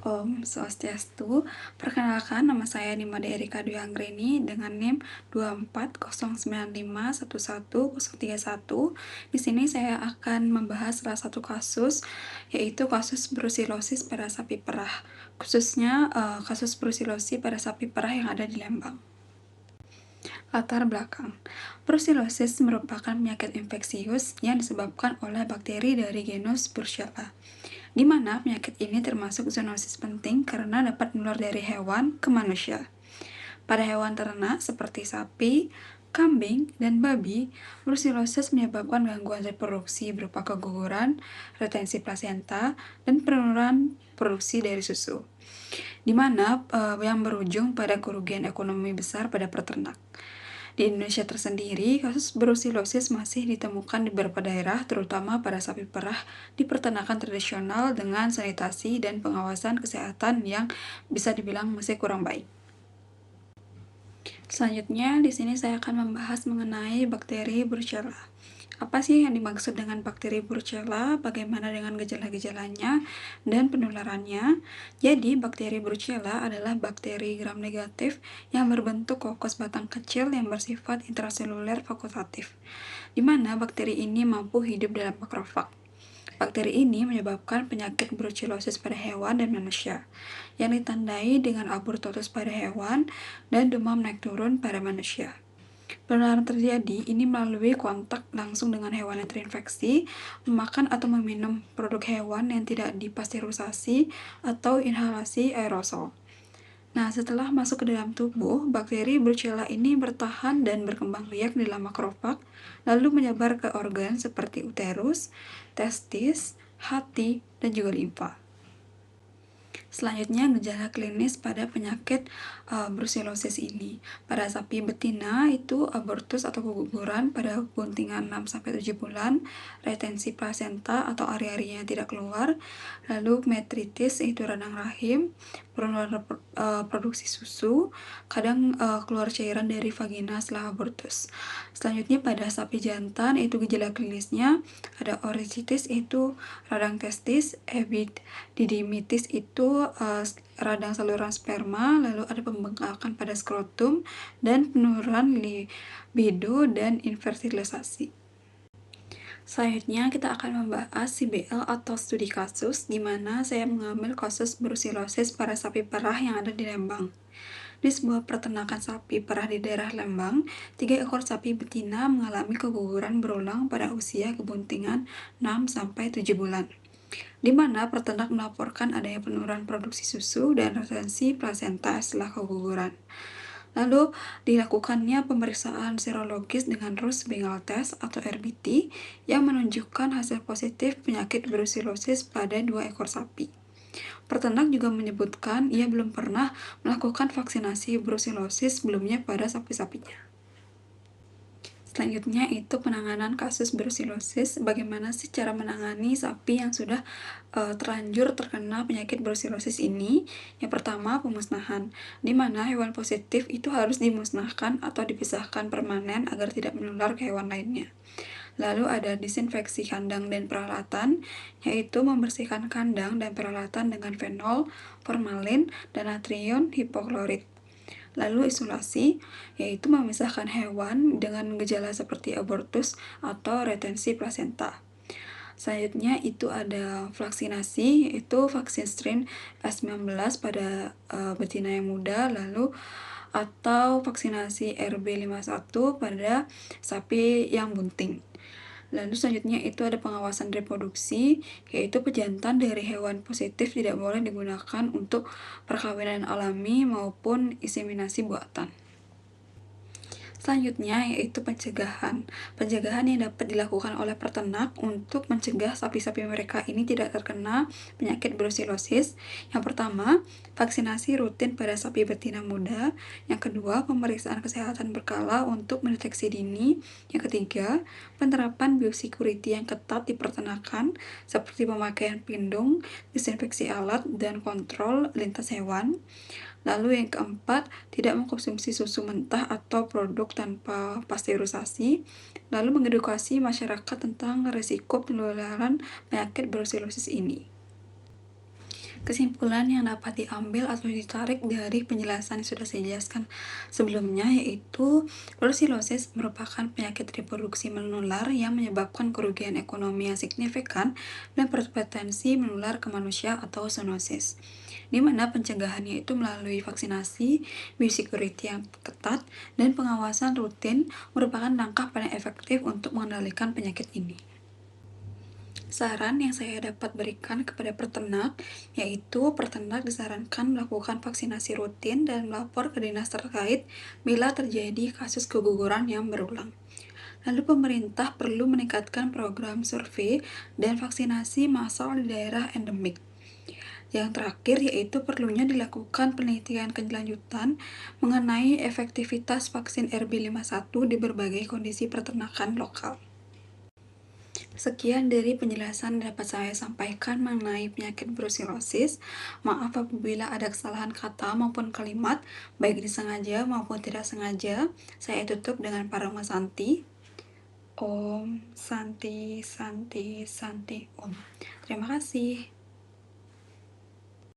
Om Swastiastu. Perkenalkan, nama saya Nimade Erika Dwi Anggreni dengan NIM 24095111031. Di sini saya akan membahas salah satu kasus, yaitu kasus brusilosis pada sapi perah, khususnya kasus brusilosis pada sapi perah yang ada di Lembang. Latar belakang. Brusilosis merupakan penyakit infeksius yang disebabkan oleh bakteri dari genus Brucella, di mana penyakit ini termasuk zoonosis penting karena dapat menular dari hewan ke manusia. Pada hewan ternak seperti sapi, kambing, dan babi, brusilosis menyebabkan gangguan reproduksi berupa keguguran, retensi plasenta, dan penurunan produksi dari susu, di mana yang berujung pada kerugian ekonomi besar pada peternak. Di Indonesia tersendiri, kasus brusilosis masih ditemukan di beberapa daerah, terutama pada sapi perah di peternakan tradisional dengan sanitasi dan pengawasan kesehatan yang bisa dibilang masih kurang baik. Selanjutnya, di sini saya akan membahas mengenai bakteri Brucella. Apa sih yang dimaksud dengan bakteri Brucella, bagaimana dengan gejala-gejalanya, dan penularannya? Jadi, bakteri Brucella adalah bakteri gram negatif yang berbentuk kokos batang kecil yang bersifat intraseluler fakultatif, di mana bakteri ini mampu hidup dalam makrofag. Bakteri ini menyebabkan penyakit brucellosis pada hewan dan manusia, yang ditandai dengan abortosis pada hewan dan demam naik turun pada manusia. Penularan terjadi ini melalui kontak langsung dengan hewan yang terinfeksi, memakan atau meminum produk hewan yang tidak dipasteurisasi, atau inhalasi aerosol. Nah, setelah masuk ke dalam tubuh, bakteri Brucella ini bertahan dan berkembang biak di dalam makrofag, lalu menyebar ke organ seperti uterus, testis, hati, dan juga limfa. Selanjutnya, gejala klinis pada penyakit brusilosis ini. Pada sapi betina itu abortus atau keguguran pada guntingan 6-7 bulan, retensi plasenta atau ari-arinya tidak keluar, lalu metritis itu radang rahim, penurunan produksi susu, kadang keluar cairan dari vagina setelah abortus. Selanjutnya pada sapi jantan itu gejala klinisnya ada orisitis itu radang testis, epididimitis itu radang saluran sperma, lalu ada pembengkakan pada skrotum, dan penurunan libido dan infertilisasi. Selanjutnya kita akan membahas CBL atau studi kasus, di mana saya mengambil kasus brusilosis pada sapi perah yang ada di Lembang. Di sebuah peternakan sapi perah di daerah Lembang, 3 ekor sapi betina mengalami keguguran berulang pada usia kebuntingan 6-7 bulan, di mana peternak melaporkan adanya penurunan produksi susu dan retensi plasenta setelah keguguran. Lalu dilakukannya pemeriksaan serologis dengan Roux Bengal Test atau RBT yang menunjukkan hasil positif penyakit brusilosis pada 2 ekor sapi. Peternak juga menyebutkan ia belum pernah melakukan vaksinasi brusilosis sebelumnya pada sapi-sapinya. Selanjutnya itu penanganan kasus brusilosis. Bagaimana sih cara menangani sapi yang sudah terlanjur terkena penyakit brusilosis ini? Yang pertama, pemusnahan, di mana hewan positif itu harus dimusnahkan atau dipisahkan permanen agar tidak menular ke hewan lainnya. Lalu ada disinfeksi kandang dan peralatan, yaitu membersihkan kandang dan peralatan dengan fenol, formalin, dan natrium hipoklorit. Lalu isolasi, yaitu memisahkan hewan dengan gejala seperti abortus atau retensi plasenta. Selanjutnya itu ada vaksinasi, yaitu vaksin strain S19 pada betina yang muda, lalu atau vaksinasi RB51 pada sapi yang bunting. Lalu selanjutnya itu ada pengawasan reproduksi, yaitu pejantan dari hewan positif tidak boleh digunakan untuk perkawinan alami maupun inseminasi buatan. Selanjutnya yaitu pencegahan. Pencegahan yang dapat dilakukan oleh peternak untuk mencegah sapi-sapi mereka ini tidak terkena penyakit brusilosis. Yang pertama, vaksinasi rutin pada sapi betina muda. Yang kedua, pemeriksaan kesehatan berkala untuk mendeteksi dini. Yang ketiga, penerapan biosecurity yang ketat di peternakan seperti pemakaian pelindung, disinfeksi alat, dan kontrol lintas hewan. Lalu yang keempat, tidak mengkonsumsi susu mentah atau produk tanpa pasteurisasi. Lalu mengedukasi masyarakat tentang risiko penularan penyakit brusilosis ini. Kesimpulan yang dapat diambil atau ditarik dari penjelasan yang sudah saya jelaskan sebelumnya yaitu brucellosis merupakan penyakit reproduksi menular yang menyebabkan kerugian ekonomi yang signifikan dan berpotensi menular ke manusia atau zoonosis, di mana pencegahannya itu melalui vaksinasi, biosecurity yang ketat, dan pengawasan rutin merupakan langkah paling efektif untuk mengendalikan penyakit ini. Saran yang saya dapat berikan kepada peternak, yaitu peternak disarankan melakukan vaksinasi rutin dan melapor ke dinas terkait bila terjadi kasus keguguran yang berulang. Lalu pemerintah perlu meningkatkan program survei dan vaksinasi massal di daerah endemik. Yang terakhir yaitu perlunya dilakukan penelitian kelanjutan mengenai efektivitas vaksin RB51 di berbagai kondisi peternakan lokal. Sekian dari penjelasan yang dapat saya sampaikan mengenai penyakit brucellosis. Maaf apabila ada kesalahan kata maupun kalimat, baik disengaja maupun tidak sengaja. Saya tutup dengan Parama Santi. Om Santi Santi Santi Om. Terima kasih.